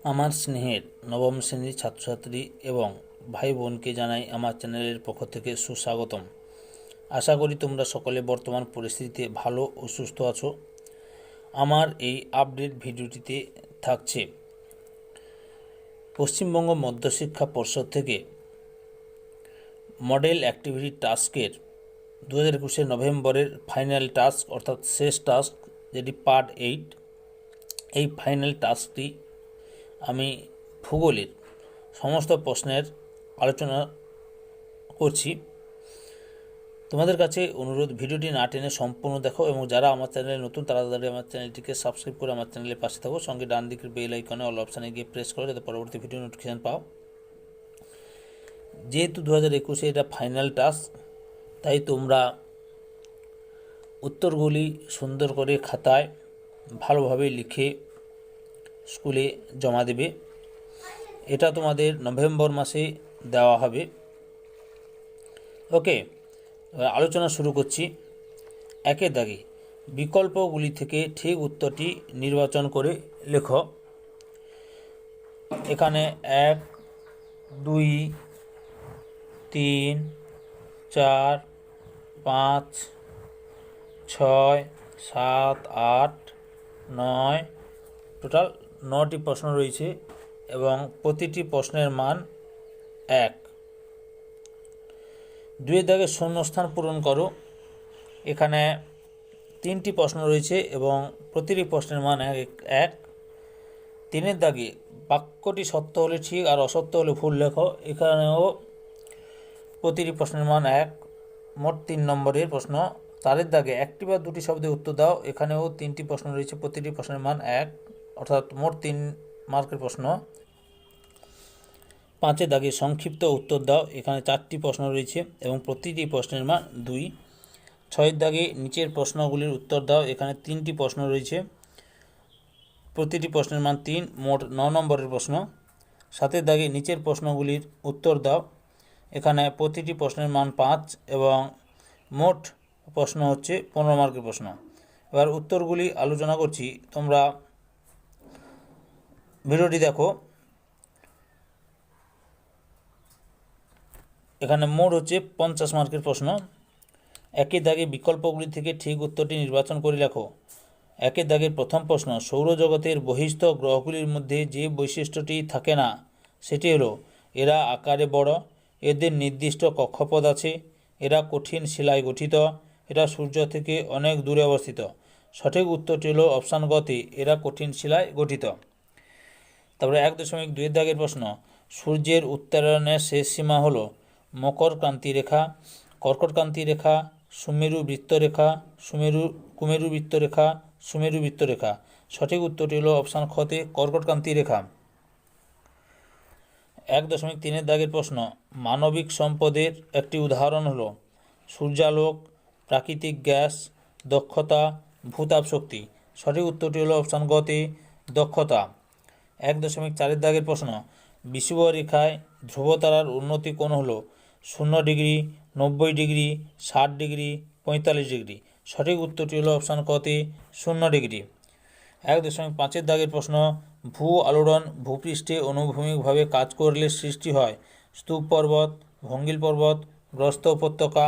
আমার স্নেহের নবম শ্রেণীর ছাত্রছাত্রী এবং ভাই বোনকে জানাই আমার চ্যানেলের পক্ষ থেকে সুস্বাগতম। আশা করি তোমরা সকলে বর্তমান পরিস্থিতিতে ভালো ও সুস্থ আছো। আমার এই আপডেট ভিডিওটিতে থাকছে পশ্চিমবঙ্গ মধ্যশিক্ষা পর্ষদ থেকে মডেল অ্যাক্টিভিটি টাস্কের 2021 নভেম্বরের ফাইনাল টাস্ক অর্থাৎ শেষ টাস্ক, যেটি পার্ট 8। এই ফাইনাল টাস্কটি আমি ভূগোলের সমস্ত প্রশ্নের আলোচনা করছি। তোমাদের কাছে অনুরোধ, ভিডিওটি না টেনে সম্পূর্ণ দেখো এবং যারা আমার চ্যানেলে নতুন তারা আমার চ্যানেলটিকে সাবস্ক্রাইব করে আমার চ্যানেলের পাশে থাকো। সঙ্গে ডান দিকের বেল আইকনে অল অপশানে গিয়ে প্রেস করো যাতে পরবর্তী ভিডিও নোটিফিকেশান পাও। যেহেতু 2021 এটা ফাইনাল টাস্ক, তাই তোমরা উত্তরগুলি সুন্দর করে খাতায় ভালোভাবে লিখে স্কুলে জমা দেবে। এটা তোমাদের নভেম্বর মাসে দেওয়া হবে। ওকে, আলোচনা শুরু করছি। একের দাগে বিকল্পগুলি থেকে ঠিক উত্তরটি নির্বাচন করে লেখো। এখানে 1, 2, 3, 4, 5, 6, 7, 8, 9, টোটাল 9টি প্রশ্ন রয়েছে এবং প্রতিটি প্রশ্নের মান 1। 2 দাগে শূন্যস্থান পূরণ করো। এখানে 3টি প্রশ্ন রয়েছে এবং প্রতিটি প্রশ্নের মান 1। 3 দাগে বাক্যটি সত্য হলে ঠিক আর অসত্য হলে ভুল লেখো। এখানেও প্রতিটি প্রশ্নের মান 1, মোট 3 নম্বরের প্রশ্ন। 4 দাগে একটি বা দুটি শব্দে উত্তর দাও। এখানেও 3টি প্রশ্ন রয়েছে, প্রতিটি প্রশ্নের মান 1, অর্থাৎ মোট 3 মার্কের প্রশ্ন। 5 দাগে সংক্ষিপ্ত উত্তর দাও। এখানে 4টি প্রশ্ন রয়েছে এবং প্রতিটি প্রশ্নের মান 2। 6 দাগে নিচের প্রশ্নগুলির উত্তর দাও। এখানে 3টি প্রশ্ন রয়েছে, প্রতিটি প্রশ্নের মান 3, মোট 9 নম্বরের প্রশ্ন। 7 দাগে নিচের প্রশ্নগুলির উত্তর দাও। এখানে প্রতিটি প্রশ্নের মান 5 এবং মোট প্রশ্ন হচ্ছে 15 মার্কের প্রশ্ন। এবার উত্তরগুলি আলোচনা করছি, তোমরা ভিডিওটি দেখো। এখানে মোট হচ্ছে 50 মার্কের প্রশ্ন। একই দাগে বিকল্পগুলি থেকে ঠিক উত্তরটি নির্বাচন করে লেখো। একের দাগের প্রথম প্রশ্ন, সৌরজগতের বহিস্থ গ্রহগুলির মধ্যে যে বৈশিষ্ট্যটি থাকে না সেটি হলো এরা আকারে বড়, এদের নির্দিষ্ট কক্ষপথ আছে, এরা কঠিন শিলায় গঠিত, এরা সূর্য থেকে অনেক দূরে অবস্থিত। সঠিক উত্তরটি হলো অপশান গতে, এরা কঠিন শিলায় গঠিত। তারপরে 1.2 দাগের প্রশ্ন, সূর্যের উত্তরায়ণের শেষ সীমা হলো মকর ক্রান্তি রেখা, কর্কট ক্রান্তি রেখা, সুমেরু বৃত্তরেখা, কুমেরু বৃত্তরেখা, সুমেরু বৃত্তরেখা। সঠিক উত্তরটি হলো অপশান খতে কর্কট ক্রান্তি রেখা। 1.3 দাগের প্রশ্ন, মানবিক সম্পদের একটি উদাহরণ হলো সূর্যালোক, প্রাকৃতিক গ্যাস, দক্ষতা, ভূতাপ শক্তি। সঠিক উত্তরটি হলো অপশান গতে দক্ষতা। 1.4 দাগের প্রশ্ন, বিষুবরেখায় ধ্রুবতারার উন্নতি কোণ হলো 0 ডিগ্রি, 90 ডিগ্রি, 60 ডিগ্রি, 45 ডিগ্রি। সঠিক উত্তরটি হলো অপশান কতে 0 ডিগ্রি। 1.5 দাগের প্রশ্ন, ভূ আলোড়ন ভূপৃষ্ঠে অনুভূমিকভাবে কাজ করলে সৃষ্টি হয় স্তূপ পর্বত, ভঙ্গিল পর্বত, গ্রস্ত উপত্যকা,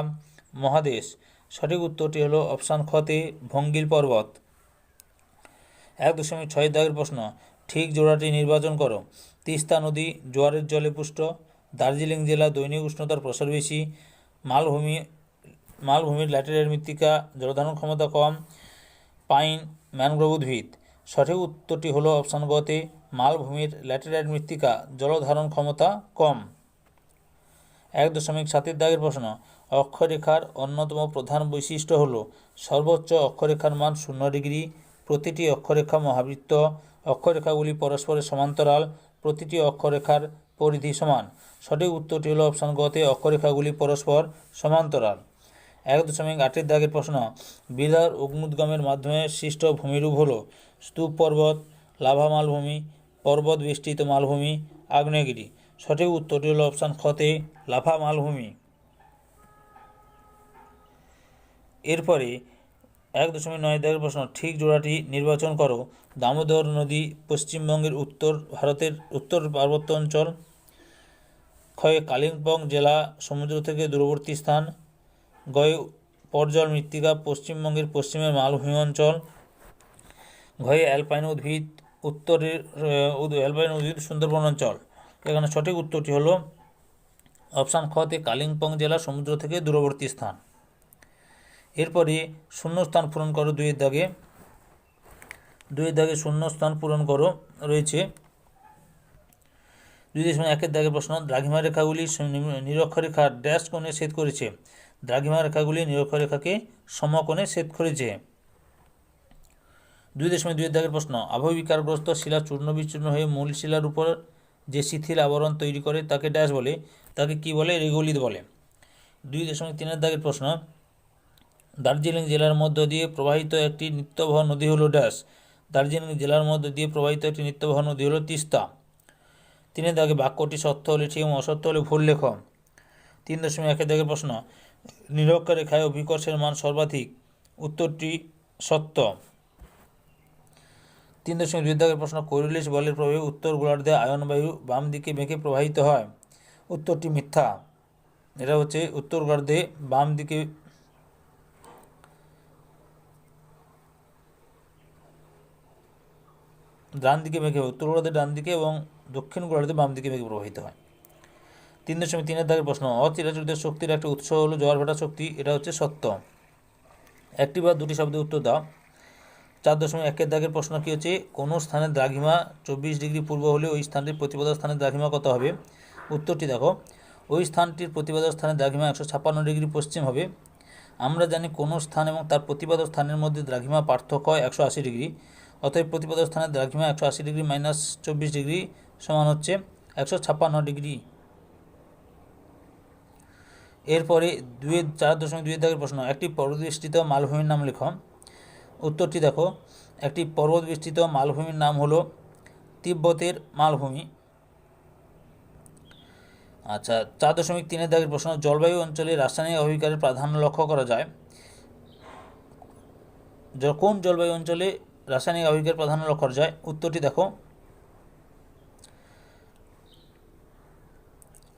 মহাদেশ। সঠিক উত্তরটি হলো অপশান খতে ভঙ্গিল পর্বত। 1.6 দাগের প্রশ্ন, ঠিক জোড়াটি নির্বাচন করো। তিস্তা নদী জোয়ারের জলে পুষ্ট, দার্জিলিং জেলা দৈনিক উষ্ণতার প্রসার বেশি, মালভূমির ল্যাটেরাইট মৃত্তিকা জলধারণ ক্ষমতা কম, পাইন ম্যানগ্রোভ উদ্ভিদ। সঠিক উত্তরটি হলো অপশান গতে মালভূমির ল্যাটেরাইট মৃত্তিকা জলধারণ ক্ষমতা কম। 1.7 দাগের প্রশ্ন, অক্ষরেখার অন্যতম প্রধান বৈশিষ্ট্য হলো সর্বোচ্চ অক্ষরেখার মান 0 ডিগ্রি, প্রতিটি অক্ষরেখা মহাবৃত্ত, অক্ষরেখাগুলি পরস্পরের সমান্তরাল, প্রতিটি অক্ষরেখার পরিধি সমান। সঠিক উত্তরটি হলো অপশান গতে অক্ষরেখাগুলি পরস্পর সমান্তরাল। 1.8 দাগের প্রশ্ন, বিদার অগ্নুদ্গমের মাধ্যমে সৃষ্ট ভূমিরূপ হলো স্তূপ পর্বত, লাভা মালভূমি, পর্বত বেষ্টিত মালভূমি, আগ্নেয়গিরি। সঠিক উত্তরটি হলো অপশান খতে লাভা মালভূমি। এরপরে 1.9 দাগের প্রশ্ন, ঠিক জোড়াটি নির্বাচন করো। দামোদর নদী পশ্চিমবঙ্গের উত্তর ভারতের উত্তর পার্বত্য অঞ্চল। ক্ষয়ে কালিম্পং জেলা সমুদ্র থেকে দূরবর্তী স্থান। গয়ে পর্জল মৃত্তিকা পশ্চিমবঙ্গের পশ্চিমের মালভূমি অঞ্চল। ঘয়ে অ্যালপাইন উদ্ভিদ উত্তরের অ্যালপাইন উদ্ভিদ সুন্দরবন অঞ্চল। এখানে সঠিক উত্তরটি হলো অপশান খতে কালিম্পং জেলা সমুদ্র থেকে দূরবর্তী স্থান। এরপরে শূন্যস্থান পূরণ করো দুইয়ের দাগে শূন্যস্থান পূরণ করো রয়েছে 2.1 দাগের প্রশ্ন। দ্রাঘিমা রেখাগুলি নিরক্ষরেখা ড্যাশ কোণে ছেদ করেছে। দ্রাঘিমা রেখাগুলি নিরক্ষরেখাকে সমকোণে ছেদ করেছে। 2.2 দাগের প্রশ্ন। আবহবিকারগ্রস্ত শিলা চূর্ণ বিচূর্ণ হয়ে মূল শিলার উপর যে শিথিল আবরণ তৈরি করে তাকে ড্যাশ বলে, তাকে কি বলে? রেগোলিথ বলে। 2.3 দাগের প্রশ্ন। দার্জিলিং জেলার মধ্য দিয়ে প্রবাহিত একটি নিত্যবহ নদী হলো ড্যাশ। দার্জিলিং জেলার মধ্য দিয়ে প্রবাহিত একটি নিত্যবহ নদী হলো তিস্তা। 3 দাগে বাক্যটি সত্য হলে ঠিক এবং অসত্য হলে ভুল লেখ। 3.1 দাগের প্রশ্ন। নিরক্ষরেখায় অভিকর্ষের মান সর্বাধিক, উত্তরটি সত্য। 3.2 দাগের প্রশ্ন। কোরিওলিস বলের প্রভাবে উত্তর গোলার্ধে আয়নবায়ু বাম দিকে বেঁকে প্রবাহিত হয়, উত্তরটি মিথ্যা। এটা হচ্ছে উত্তর গোলার্ধে বাম দিকে ডান দিকে বেঁকে, উত্তর গোলার্ধে ডান দিকে এবং দক্ষিণ গোলার্ধে বাম দিকে বেঁকে প্রবাহিত হয়। 3.3 দাগের প্রশ্ন। অচিরাচরিত শক্তির একটা উৎস হলো জোয়ার ভাটা শক্তি, এটা হচ্ছে সত্য। একটি বা দুটি শব্দের উত্তর দাও। 4.1 দাগের প্রশ্ন কি হচ্ছে? কোনো স্থানের দ্রাঘিমা 24 ডিগ্রি পূর্ব হলে ওই স্থানটির প্রতিপাদক স্থানের দ্রাঘিমা কত হবে? উত্তরটি দেখো। ওই স্থানটির প্রতিপাদক স্থানের দ্রাঘিমা 156 ডিগ্রি পশ্চিম হবে। আমরা জানি কোনো স্থান এবং তার প্রতিপাদক স্থানের মধ্যে দ্রাঘিমা পার্থক্য হয় 180 ডিগ্রি। অতএব প্রতিপাদক স্থানের দ্রাঘিমা 180 ডিগ্রি মাইনাস 24 ডিগ্রি সমান হচ্ছে 156 ডিগ্রি। এরপরে 4.2 দাগের প্রশ্ন। একটি পর্বতবেষ্টিত মালভূমির নাম লেখ। উত্তরটি দেখো। একটি পর্বতবেষ্টিত মালভূমির নাম হলো তিব্বতের মালভূমি। আচ্ছা, 4.3 দাগের প্রশ্ন। জলবায়ু অঞ্চলে রাসায়নিক আবহবিকারের প্রাধান্য লক্ষ্য করা যায়। কোন জলবায়ু অঞ্চলে রাসায়নিক আবহবিকারের প্রাধান্য লক্ষ্য করা যায়? উত্তরটি দেখো।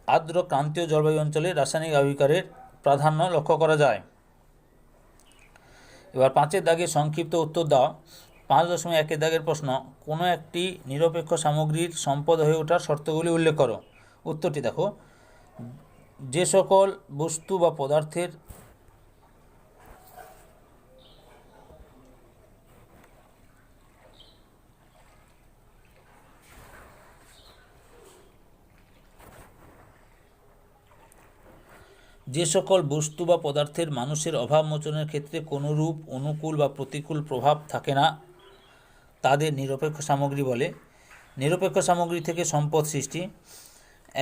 আর্দ্র ক্রান্তীয় জলবায়ু অঞ্চলে রাসায়নিক আবহবিকারের প্রাধান্য লক্ষ্য করা যায়। এবার 5 দাগে সংক্ষিপ্ত উত্তর দাও। 5.1 দাগের প্রশ্ন। কোনো একটি নিরপেক্ষ সামগ্রীর সম্পদ হয়ে ওঠার শর্তগুলি উল্লেখ করো। উত্তরটি দেখো। যে সকল বস্তু বা পদার্থের মানুষের অভাব মোচনের ক্ষেত্রে কোনোরূপ অনুকূল বা প্রতিকূল প্রভাব থাকে না তাদের নিরপেক্ষ সামগ্রী বলে। নিরপেক্ষ সামগ্রী থেকে সম্পদ সৃষ্টি।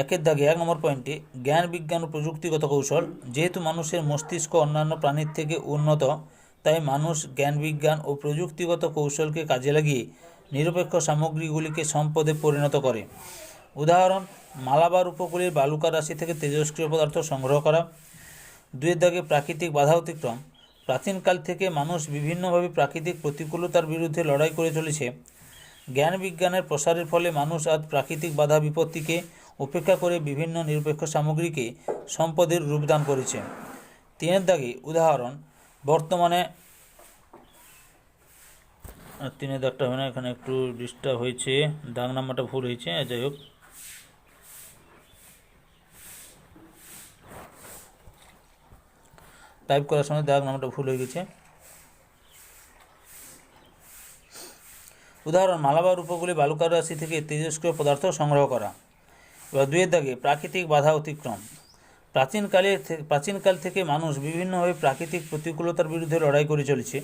1 দাগে 1 নম্বর পয়েন্টে জ্ঞান বিজ্ঞান ও প্রযুক্তিগত কৌশল। যেহেতু মানুষের মস্তিষ্ক অন্যান্য প্রাণীর থেকে উন্নত, তাই মানুষ জ্ঞান বিজ্ঞান ও প্রযুক্তিগত কৌশলকে কাজে লাগিয়ে নিরপেক্ষ সামগ্রীগুলিকে সম্পদে পরিণত করে। উদাহরণ: মালাবার উপকূলের বালুকা রাশি থেকে তেজস্ক্রিয় পদার্থ সংগ্রহ করা। 2 দাগে প্রাকৃতিক বাধা অতিক্রম। প্রাচীনকাল থেকে মানুষ বিভিন্নভাবে প্রাকৃতিক প্রতিকূলতার বিরুদ্ধে লড়াই করে চলেছে। জ্ঞান বিজ্ঞানের প্রসারের ফলে মানুষ আজ প্রাকৃতিক বাধা বিপত্তিকে উপেক্ষা করে বিভিন্ন নিরপেক্ষ সামগ্রীকে সম্পদের রূপদান করেছে। 3 দাগে উদাহরণ: বর্তমানে 3 দাগটা হবে না, এখানে একটু ডিস্টার্ব হয়েছে, দাগ নাম্বারটা ভুল হয়েছে। যাই হোক, টাইপ করার সময় দাগ নাম্বারটা ভুল হয়ে গেছে। উদাহরণ: মালাবার উপকূলে বালুকার রাশি থেকে তেজস্ক্রিয় পদার্থ সংগ্রহ করা। এবার 2 দাগে প্রাকৃতিক বাধা অতিক্রম। প্রাচীনকাল থেকে মানুষ বিভিন্নভাবে প্রাকৃতিক প্রতিকূলতার বিরুদ্ধে লড়াই করে চলেছে।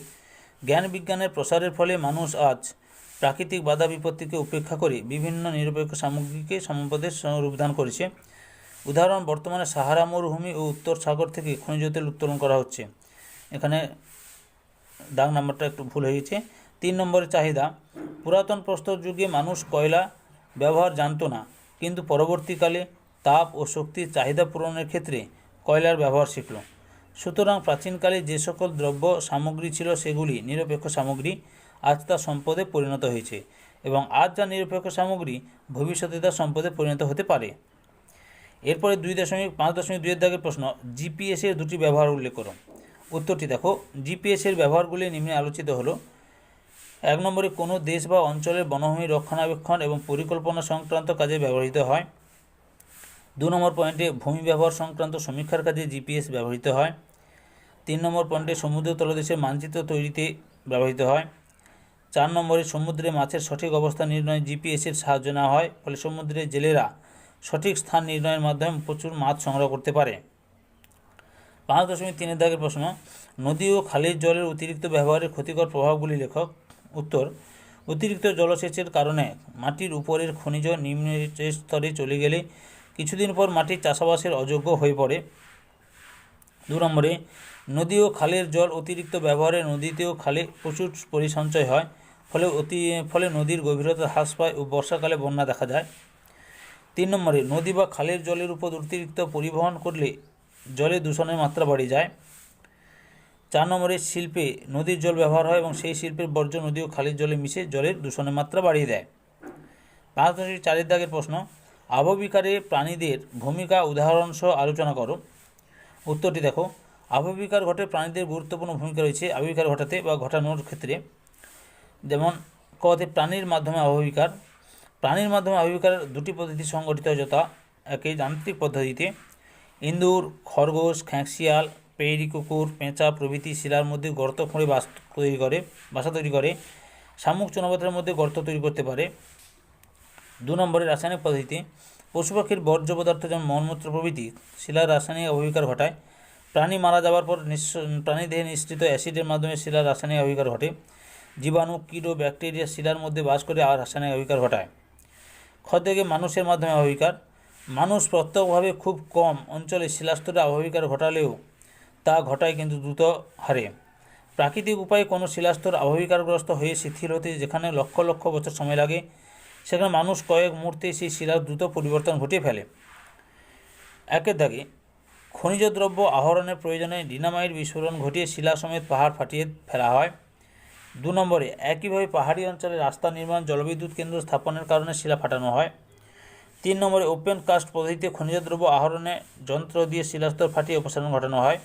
জ্ঞান বিজ্ঞানের প্রসারের ফলে মানুষ আজ প্রাকৃতিক বাধা বিপত্তিকে উপেক্ষা করে বিভিন্ন নিরপেক্ষ সামগ্রীকে সম্পদের রূপদান করেছে। উদাহরণ: বর্তমানে সাহারা মরুভূমি ও উত্তর সাগর থেকে খনিজ তেল উত্তোলন করা হচ্ছে। এখানে দাগ নাম্বারটা একটু ভুল হয়ে গেছে। 3 নম্বরের চাহিদা। পুরাতন প্রস্তর যুগে মানুষ কয়লা ব্যবহার জানত না, কিন্তু পরবর্তীকালে তাপ ও শক্তির চাহিদা পূরণের ক্ষেত্রে কয়লার ব্যবহার শিখল। সুতরাং প্রাচীনকালে যে সকল দ্রব্য সামগ্রী ছিল সেগুলি নিরপেক্ষ সামগ্রী। আজ তা সম্পদে পরিণত হয়েছে এবং আজ যা নিরপেক্ষ সামগ্রী ভবিষ্যতে তা সম্পদে পরিণত হতে পারে। এরপরে 2.5.2 দাগের প্রশ্ন, জিপিএসের দুটি ব্যবহার উল্লেখ করো। উত্তরটি দেখো, জিপিএসের ব্যবহারগুলি নিম্নে আলোচিত হলো। 1 নম্বরে কোনো দেশ বা অঞ্চলের বনভূমি রক্ষণাবেক্ষণ এবং পরিকল্পনা সংক্রান্ত কাজে ব্যবহৃত হয়। 2 নম্বর পয়েন্টে ভূমি ব্যবহার সংক্রান্ত সমীক্ষার কাজে জিপিএস ব্যবহৃত হয়। 3 নম্বর পয়েন্টে সমুদ্র তলদেশের মানচিত্র তৈরিতে ব্যবহৃত হয়। 4 নম্বরে সমুদ্রে মাছের সঠিক অবস্থান নির্ণয়ে জিপিএসের সাহায্য নেওয়া হয়, ফলে সমুদ্রের জেলেরা সঠিক স্থান নির্ণয়ের মাধ্যমে প্রচুর মাছ সংগ্রহ করতে পারে। 5.3 দাগের প্রশ্ন, নদী ও খালের জলের অতিরিক্ত ব্যবহারের ক্ষতিকর প্রভাবগুলি লেখক। উত্তর, অতিরিক্ত জলসেচের কারণে মাটির উপরের খনিজ নিম্ন স্তরে চলে গেলে কিছুদিন পর মাটি চাষাবাসের অযোগ্য হয়ে পড়ে। 2 নম্বরে নদী ও খালের জল অতিরিক্ত ব্যবহারে নদীতে ও খালে প্রচুর পরিসঞ্চয় হয়, ফলে নদীর গভীরতা হ্রাস পায় ও বর্ষাকালে বন্যা দেখা যায়। 3 নম্বরে নদী বা খালের জলের উপর অতিরিক্ত পরিবহন করলে জলে দূষণের মাত্রা বেড়ে যায়। 4 নম্বরে শিল্পে নদীর জল ব্যবহার হয় এবং সেই শিল্পের বর্জ্য নদী ও খালের জলে মিশে জলের দূষণের মাত্রা বাড়িয়ে দেয়। 5.4 দাগের প্রশ্ন, আবহবিকারে প্রাণীদের ভূমিকা উদাহরণসহ আলোচনা করো। উত্তরটি দেখো, আবহবিকার ঘটে প্রাণীদের গুরুত্বপূর্ণ ভূমিকা রয়েছে আবহবিকার ঘটাতে বা ঘটানোর ক্ষেত্রে। যেমন কতে প্রাণীর মাধ্যমে আবহবিকার। প্রাণীর মাধ্যমে আবহবিকারের দুটি পদ্ধতি সংগঠিত হয়, যথা একে যান্ত্রিক পদ্ধতিতে ইঁদুর, খরগোশ, খ্যাঁকশিয়াল, পেয়েরি কুকুর, পেঁচা প্রভৃতি শিলার মধ্যে গর্ত খুঁড়ে বাসা তৈরি করে শামুক চুনাপাথরের মধ্যে গর্ত তৈরি করতে পারে। 2 নম্বরে রাসায়নিক পদ্ধতিতে পশু পাখির বর্জ্য পদার্থ যেমন মলমূত্র প্রভৃতি শিলার রাসায়নিক আবহবিকার ঘটায়। প্রাণী মারা যাওয়ার পর প্রাণী দেহে নিঃসৃত অ্যাসিডের মাধ্যমে শিলার রাসায়নিক আবহবিকার ঘটে। জীবাণু, কীট ও ব্যাকটেরিয়া শিলার মধ্যে বাস করে আর রাসায়নিক আবহবিকার ঘটায়। থেকে মানুষের মাধ্যমে আবহবিকার। মানুষ প্রত্যক্ষভাবে খুব কম অঞ্চলে শিলাস্তরে আবহবিকার ঘটালেও তা ঘটায় কিন্তু দ্রুত হারে। প্রাকৃতিক উপায়ে কোনো শিলাস্তর আবহবিকারগ্রস্ত হয়ে শিথিল হতে যেখানে লক্ষ লক্ষ বছর সময় লাগে, সেখানে মানুষ কয়েক মুহূর্তে সেই শিলার দ্রুত পরিবর্তন ঘটিয়ে ফেলে। 1 দাগে খনিজ দ্রব্য আহরণের প্রয়োজনে ডিনামাইট বিস্ফোরণ ঘটিয়ে শিলা সমেত পাহাড় ফাটিয়ে ফেলা হয়। 2 নম্বরে একইভাবে পাহাড়ি অঞ্চলে রাস্তা নির্মাণ, জলবিদ্যুৎ কেন্দ্র স্থাপনের কারণে শিলা ফাটানো হয়। 3 নম্বরে ওপেন কাস্ট পদ্ধতিতে খনিজ দ্রব্য আহরণে যন্ত্র দিয়ে শিলাস্তর ফাটিয়ে অপসারণ ঘটানো হয়।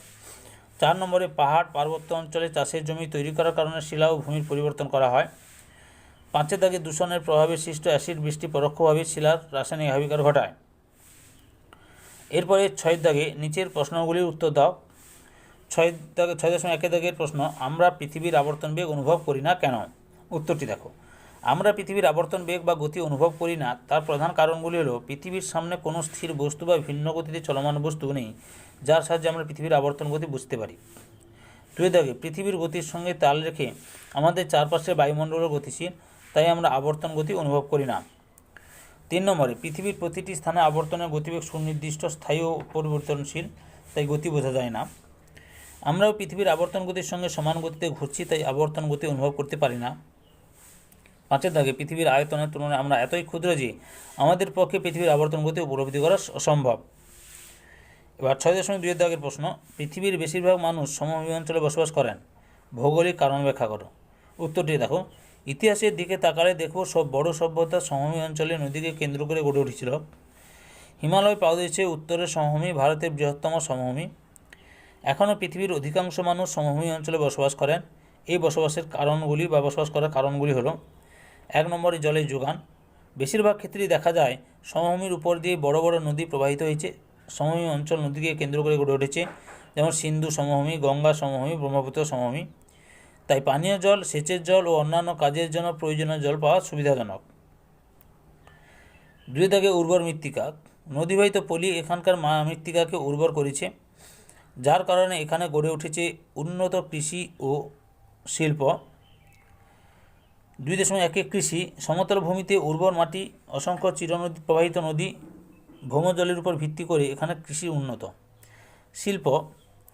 4 নম্বরে পাহাড় পার্বত্য অঞ্চলে চাষের জমি তৈরি করার কারণে শিলা ও ভূমির পরিবর্তন করা হয়। 5 দাগে দূষণের প্রভাবে সৃষ্ট অ্যাসিড বৃষ্টি পরোক্ষভাবে শিলার রাসায়নিক আবহবিকার ঘটায়। এরপরে 6 দাগে নিচের প্রশ্নগুলির উত্তর দাও। 6.1 দাগের প্রশ্ন, আমরা পৃথিবীর আবর্তন বেগ অনুভব করি না কেন? উত্তরটি দেখো, আমরা পৃথিবীর আবর্তন বেগ বা গতি অনুভব করি না তার প্রধান কারণগুলি হলো পৃথিবীর সামনে কোনো স্থির বস্তু বা ভিন্ন গতিতে চলমান বস্তু নেই যার সাহায্যে আমরা পৃথিবীর আবর্তন গতি বুঝতে পারি। 2 দাগে পৃথিবীর গতির সঙ্গে তাল রেখে আমাদের চারপাশের বায়ুমণ্ডলও গতিশীল, তাই আমরা আবর্তন গতি অনুভব করি না। 3 নম্বরে পৃথিবীর প্রতিটি স্থানে আবর্তনের গতিবেগ সুনির্দিষ্ট, স্থায়ী ও পরিবর্তনশীল, তাই গতি বোঝা যায় না। আমরাও পৃথিবীর আবর্তন গতির সঙ্গে সমান গতিতে ঘুরছি, তাই আবর্তন গতি অনুভব করতে পারি না। 5 দাগে পৃথিবীর আয়তনের তুলনায় আমরা এতই ক্ষুদ্র যে আমাদের পক্ষে পৃথিবীর আবর্তন গতি উপলব্ধি করা অসম্ভব। এবার 6.2 দাগের প্রশ্ন, পৃথিবীর বেশিরভাগ মানুষ সমভূমি অঞ্চলে বসবাস করেন, ভৌগোলিক কারণ ব্যাখ্যা করো। উত্তরটি দেখো, ইতিহাসের দিকে তাকালে দেখব সব বড় সভ্যতা সমভূমি অঞ্চলে নদীকে কেন্দ্র করে গড়ে উঠেছিল। হিমালয় পাদদেশে উত্তরের সমভূমি ভারতের বৃহত্তম সমভূমি। এখনও পৃথিবীর অধিকাংশ মানুষ সমভূমি অঞ্চলে বসবাস করেন। এই বসবাস করার কারণগুলি হলো: 1 নম্বরে জলের যোগান। বেশিরভাগ ক্ষেত্রেই দেখা যায় সমভূমির উপর দিয়ে বড় বড় নদী প্রবাহিত হয়েছে। সমভূমি অঞ্চল নদীকে কেন্দ্র করে গড়ে উঠেছে, যেমন সিন্ধু সমভূমি, গঙ্গা সমভূমি, ব্রহ্মপুত্র সমভূমি। তাই পানীয় জল, সেচের জল ও অন্যান্য কাজের জন্য প্রয়োজনীয় জল পাওয়া সুবিধাজনক। 2 দাগে উর্বর মৃত্তিকা। নদীবাহিত পলি এখানকার মৃত্তিকাকে উর্বর করেছে, যার কারণে এখানে গড়ে উঠেছে উন্নত কৃষি ও শিল্প। 2.1 কৃষি। সমতল ভূমিতে উর্বর মাটি, অসংখ্য চিরনদী প্রবাহিত নদী, ভৌমজলের উপর ভিত্তি করে এখানে কৃষি উন্নত। শিল্প।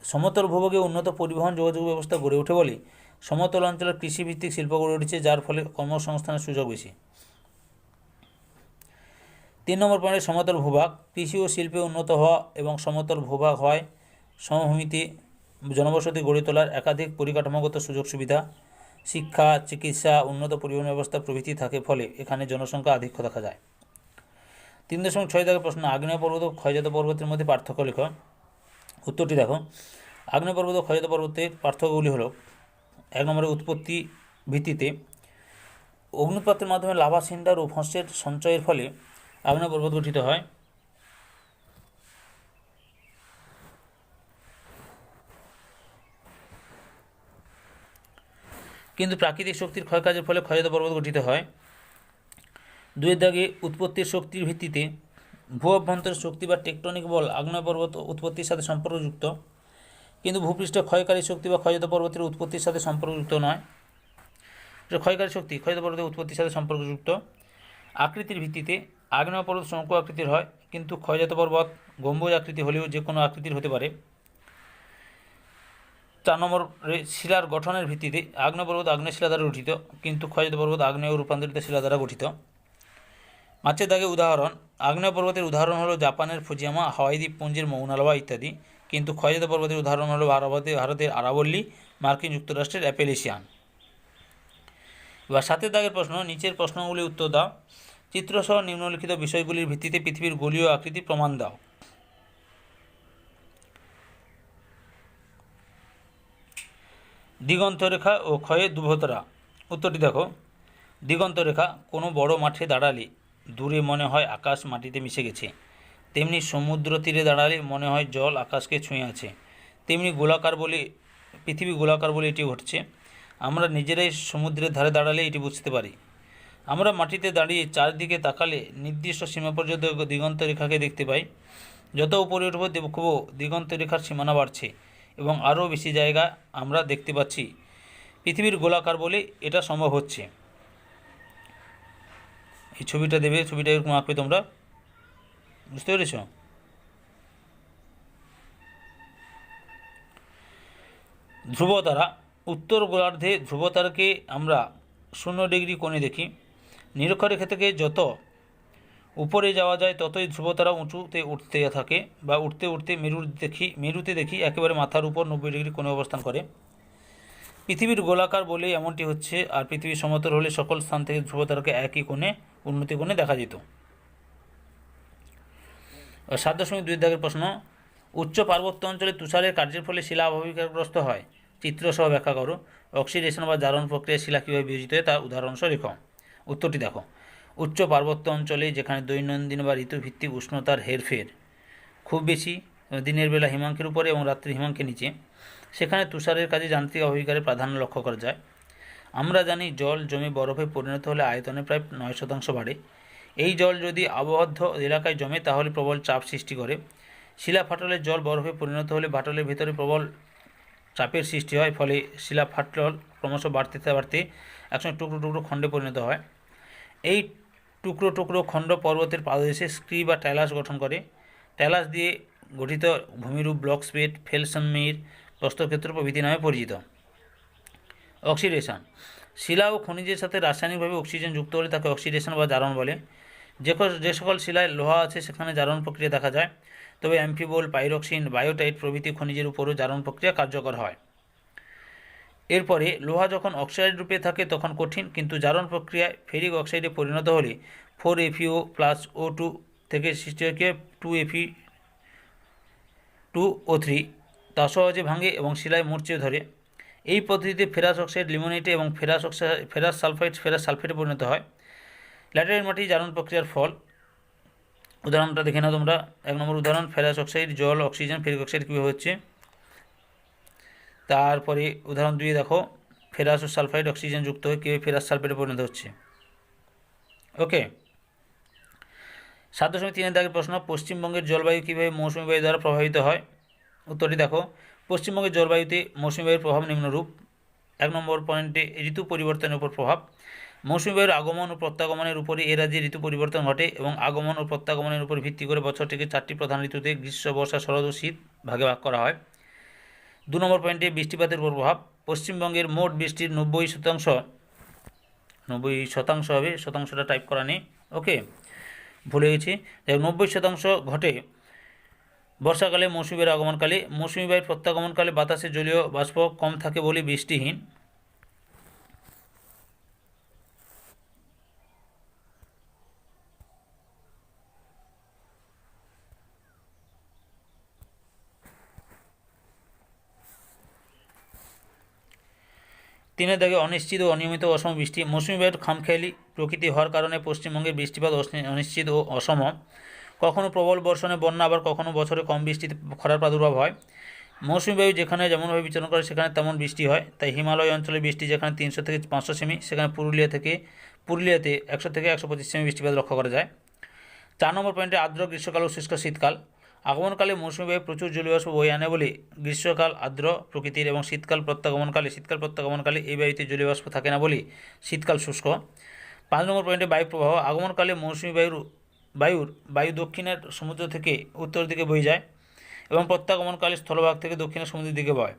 সমতল ভূভাগে উন্নত পরিবহন যোগাযোগ ব্যবস্থা গড়ে ওঠে বলে সমতল অঞ্চলে কৃষিভিত্তিক শিল্প গড়ে উঠেছে, যার ফলে কর্মসংস্থানের সুযোগ বেশি। 3 নম্বর পয়েন্টে সমতল ভূভাগ। কৃষি ও শিল্পে উন্নত হওয়া এবং সমতল ভূভাগ হয় সমভূমিতে জনবসতি গড়ে তোলার একাধিক পরিকাঠামোগত সুযোগ সুবিধা। শিক্ষা, চিকিৎসা, উন্নত পরিবহন ব্যবস্থা প্রভৃতি থাকে, ফলে এখানে জনসংখ্যা আধিক্য দেখা যায়। 3.6 দাগের প্রশ্ন, আগ্নেয় পর্বত ও ক্ষয়জাত পর্বতের মধ্যে পার্থক্য লেখো। উত্তরটি দেখো। আগ্নেয় পর্বত ও ক্ষয়জাত পর্বতের পার্থক্যগুলি হলো, 1 নম্বরে উৎপত্তি ভিত্তিতে অগ্নুৎপাতের মাধ্যমে লাভা, সিন্ডার ও ফসের সঞ্চয়ের ফলে আগ্নেয় পর্বত গঠিত হয়। কিন্তু প্রাকৃতিক শক্তির ক্ষয়কাজের ফলে ক্ষয়জাত পর্বত গঠিত হয়। 2 দাগে উৎপত্তির শক্তির ভিত্তিতে ভূ অভ্যন্তরের শক্তি বা টেকটনিক বল আগ্নেয় পর্বত উৎপত্তির সাথে সম্পর্কযুক্ত, কিন্তু ভূপৃষ্ঠ ক্ষয়কারী শক্তি বা ক্ষয়জাত পর্বতের উৎপত্তির সাথে সম্পর্কযুক্ত নয়। ক্ষয়কারী শক্তি ক্ষয়জাত পর্বতের উৎপত্তির সাথে সম্পর্কযুক্ত। আকৃতির ভিত্তিতে আগ্নেয় পর্বত শঙ্কু আকৃতির হয়, কিন্তু ক্ষয়জাত পর্বত গম্বুজ আকৃতি হলেও যে কোনো আকৃতির হতে পারে। 4 নম্বরে শিলার গঠনের ভিত্তিতে আগ্নেয় পর্বত আগ্নেয় শিলা দ্বারা গঠিত, কিন্তু ক্ষয়জাত পর্বত আগ্নেয় ও রূপান্তরিত শিলা দ্বারা গঠিত। 5 দাগে উদাহরণ, আগ্নেয় পর্বতের উদাহরণ হলো জাপানের ফুজিয়ামা, হাওয়াই দ্বীপপুঞ্জের মৌনা লোয়া ইত্যাদি, কিন্তু ক্ষয়জাত পর্বতের উদাহরণ হলো ভারতের আরাবল্লী, মার্কিন যুক্তরাষ্ট্রের অ্যাপেলেশিয়ান। এবার 7 দাগের প্রশ্ন, নিচের প্রশ্নগুলি উত্তর দাও। চিত্রসহ নিম্নলিখিত বিষয়গুলির ভিত্তিতে পৃথিবীর গোলীয় আকৃতি প্রমাণ দাও। দিগন্তরেখা ও ক্ষয়ের ধ্রুবতারা। উত্তরটি দেখো। দিগন্তরেখা, কোনো বড় মাঠে দাঁড়ালে দূরে মনে হয় আকাশ মাটিতে মিশে গেছে, তেমনি সমুদ্র তীরে দাঁড়ালে মনে হয় জল আকাশকে ছুঁয়ে আছে, তেমনি পৃথিবী গোলাকার বলে এটি ঘটছে। আমরা নিজেরাই সমুদ্রের ধারে দাঁড়ালে এটি বুঝতে পারি। আমরা মাটিতে দাঁড়িয়ে চারদিকে তাকালে নির্দিষ্ট সীমা পর্যন্ত দিগন্তরেখাকে দেখতে পাই। যত উপরে উঠব দেখব দিগন্তরেখার সীমানা বাড়ছে এবং আরও বেশি জায়গা আমরা দেখতে পাচ্ছি। পৃথিবীর গোলাকার বলে এটা সম্ভব হচ্ছে। এই ছবিটা দেবে, ছবিটা এরকম আঁকবে, তোমরা বুঝতে পেরেছ? ধ্রুবতারা, উত্তর গোলার্ধে ধ্রুবতারাকে আমরা 0 ডিগ্রি কোণে দেখি। নিরক্ষরেখা থেকে যত উপরে যাওয়া যায় ততই ধ্রুবতারা উঁচুতে উঠতে থাকে, বা উঠতে উঠতে মেরুতে দেখি একেবারে মাথার উপর 90 ডিগ্রি কোণে অবস্থান করে। পৃথিবীর গোলাকার বলেই এমনটি হচ্ছে, আর পৃথিবী সমতল হলে সকল স্থান থেকে ধ্রুবতারাকে একই কোণে উন্নতি কোণে দেখা যেত। 7.2 দাগের প্রশ্ন, উচ্চ পার্বত্য অঞ্চলে তুষারের কার্যের ফলে শিলা অবক্ষয়গ্রস্ত হয়, চিত্রসহ ব্যাখ্যা করো। অক্সিডেশন বা জারণ প্রক্রিয়ায় শিলা কীভাবে বিয়োজিত হয় তার উদাহরণসহ লেখো। উত্তরটি দেখো। উচ্চ পার্বত্য অঞ্চলে যেখানে দৈনন্দিন বা ঋতুভিত্তিক উষ্ণতার হেরফের খুব বেশি, দিনের বেলা হিমাঙ্কের উপরে এবং রাত্রি হিমাঙ্কের নিচে, সেখানে তুষারের কাজে যান্ত্রিক আবহিকারের প্রাধান্য লক্ষ্য করা যায়। আমরা জানি জল জমে বরফে পরিণত হলে আয়তনে প্রায় 9% বাড়ে। এই জল যদি আবদ্ধ এলাকায় জমে তাহলে প্রবল চাপ সৃষ্টি করে। শিলা ফাটলের জল বরফে পরিণত হলে ফাটলের ভেতরে প্রবল চাপের সৃষ্টি হয়, ফলে শিলা ফাটল ক্রমশ বাড়তে বাড়তে একসময় টুকরো টুকরো খণ্ডে পরিণত হয়। এই টুকরো টুকরো খণ্ড পর্বতের পাদদেশে স্ক্রি বা ট্যালাস গঠন করে। ট্যালাস দিয়ে গঠিত ভূমিরূপ ব্লক স্পেট, ফেলসনমির, প্রস্তরক্ষেত্র প্রভৃতি নামে পরিচিত। অক্সিডেশন, শিলা ও খনিজের সাথে রাসায়নিকভাবে অক্সিজেন যুক্ত হলে তাকে অক্সিডেশন বা জারণ বলে। যে সকল শিলায় লোহা আছে সেখানে জারণ প্রক্রিয়া দেখা যায়, তবে অ্যাম্ফিবোল, পাইরক্সিন, বায়োটাইট প্রভৃতি খনিজের উপরও জারণ প্রক্রিয়া কার্যকর হয়। এরপরে লোহা যখন অক্সাইড রূপে থাকে তখন কঠিন, কিন্তু জারণ প্রক্রিয়ায় ফেরিক অক্সাইডে পরিণত হলে 4FeO+O2 থেকে সৃষ্টি হয় 2Fe2O3, তা সহজে ভাঙে এবং শিলায় মরচে ধরে। এই পদ্ধতিতে ফেরাস অক্সাইড লিমোনেটে এবং ফেরাস সালফেটে পরিণত হয়। ল্যাটেরাইট মাটি জারণ প্রক্রিয়ার ফল। উদাহরণটা দেখে নাও তোমরা। 1 নম্বর উদাহরণ, ফেরাস অক্সাইড, জল, অক্সিজেন, ফেরিক অক্সাইড কীভাবে হচ্ছে। তারপরে উদাহরণ 2 দেখো, ফেরাস ও সালফাইড অক্সিজেন যুক্ত হয়ে কীভাবে ফেরাস সালফেটে পরিণত হচ্ছে। ওকে। 7.3 দাগের প্রশ্ন, পশ্চিমবঙ্গের জলবায়ু কীভাবে মৌসুমী বায়ু দ্বারা প্রভাবিত হয়। উত্তরটি দেখো। পশ্চিমবঙ্গের জলবায়ুতে মৌসুমী বায়ুর প্রভাব নিম্নরূপ। 1 নম্বর পয়েন্টে ঋতু পরিবর্তনের উপর প্রভাব। মৌসুমী বায়ুর আগমন ও প্রত্যাগমনের উপরে এ রাজ্যে ঋতু পরিবর্তন ঘটে এবং আগমন ও প্রত্যাগমনের উপর ভিত্তি করে বছরটিকে 4টি প্রধান ঋতুতে গ্রীষ্ম, বর্ষা, শরৎ ও শীত ভাগে ভাগ করা হয়। 2 নম্বর পয়েন্টে বৃষ্টিপাতের উপর প্রভাব। পশ্চিমবঙ্গের মোট বৃষ্টির 90% হবে, শতাংশটা টাইপ করা নেই, ওকে, ভুলে গেছি। 90% ঘটে বর্ষাকালে মৌসুমী বায়ুর আগমনকালে। মৌসুমী বায়ুর প্রত্যাগমনকালে বাতাসে জলীয় বাষ্প কম থাকে বলে বৃষ্টিহীন। তিনের দাগে অনিশ্চিত ও অনিয়মিত অসম বৃষ্টি। মৌসুমি বায়ুর খামখেয়ালি প্রকৃতি হওয়ার কারণে পশ্চিমবঙ্গের বৃষ্টিপাত অনিশ্চিত ও অসম। কখনো প্রবল বর্ষণে বন্যা, আবার কখনো বছরে কম বৃষ্টিতে খরার প্রাদুর্ভাব হয়। মৌসুমি বায়ু যেখানে যেমনভাবে বিচরণ করে সেখানে তেমন বৃষ্টি হয়। তাই হিমালয় অঞ্চলে বৃষ্টি যেখানে 300 থেকে 500 সেমি, সেখানে পুরুলিয়াতে 100 থেকে 125 সেমি বৃষ্টিপাত লক্ষ্য করা যায়। 4 নম্বর পয়েন্টে আর্দ্র গ্রীষ্মকাল ও শুষ্ক শীতকাল। আগমনকালে মৌসুমি বায়ু প্রচুর জলীয়বাষ্প বয়ে আনে বলে গ্রীষ্মকাল আর্দ্র প্রকৃতির এবং শীতকাল প্রত্যাগমনকালে এই বায়ুতে জলীয়বাষ্প থাকে না বলে শীতকাল শুষ্ক। 5 নম্বর পয়েন্টে বায়ু প্রবাহ। আগমনকালে মৌসুমি বায়ু দক্ষিণের সমুদ্র থেকে উত্তর দিকে বয়ে যায় এবং প্রত্যাগমনকালে স্থলভাগ থেকে দক্ষিণের সমুদ্রের দিকে বয়।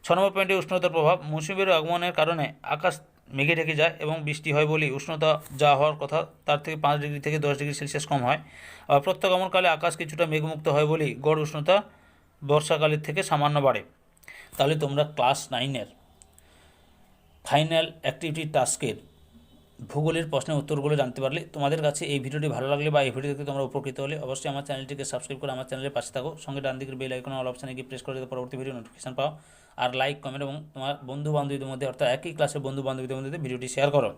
6 নম্বর পয়েন্টে উষ্ণতার প্রভাব। মৌসুমি বায়ুর আগমনের কারণে আকাশ মেঘে ঢেকে যায় এবং বৃষ্টি হয় বলে উষ্ণতা যা হওয়ার কথা তার থেকে 5 ডিগ্রি থেকে 10 ডিগ্রি সেলসিয়াস কম হয়। আর প্রত্যাগমনকালে আকাশ কিছুটা মেঘমুক্ত হয় বলে গড় উষ্ণতা বর্ষাকালের থেকে সামান্য বাড়ে। তাহলে তোমরা ক্লাস 9-এর ফাইনাল অ্যাক্টিভিটি টাস্কের ভূগোলের প্রশ্নের উত্তরগুলো জানতে পারলে। তোমাদের কাছে এই ভিডিওটি ভালো লাগলে বা এই ভিডিও দেখতে তোমরা উপকৃত হলে অবশ্যই আমার চ্যানেলটিকে সাবস্ক্রাইব করে আমার চ্যানেলের পাশে থাকো। সঙ্গে ডান দিকের বেল আইকন অল অপশানে গিয়ে প্রেস করে যাতে পরবর্তী ভিডিও নোটিফিকেশন পাও। আর লাইক, কমেন্ট এবং তোমার বন্ধু বান্ধবীদের মধ্যে, অর্থাৎ একই ক্লাসের বন্ধু বান্ধবীদের মধ্যে ভিডিওটি শেয়ার করো।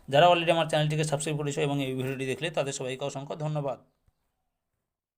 যারা অলরেডি আমার চ্যানেলটিকে সাবস্ক্রাইব করেছো এবং এই ভিডিওটি দেখলে তাদের সবাইকে অসংখ্য ধন্যবাদ।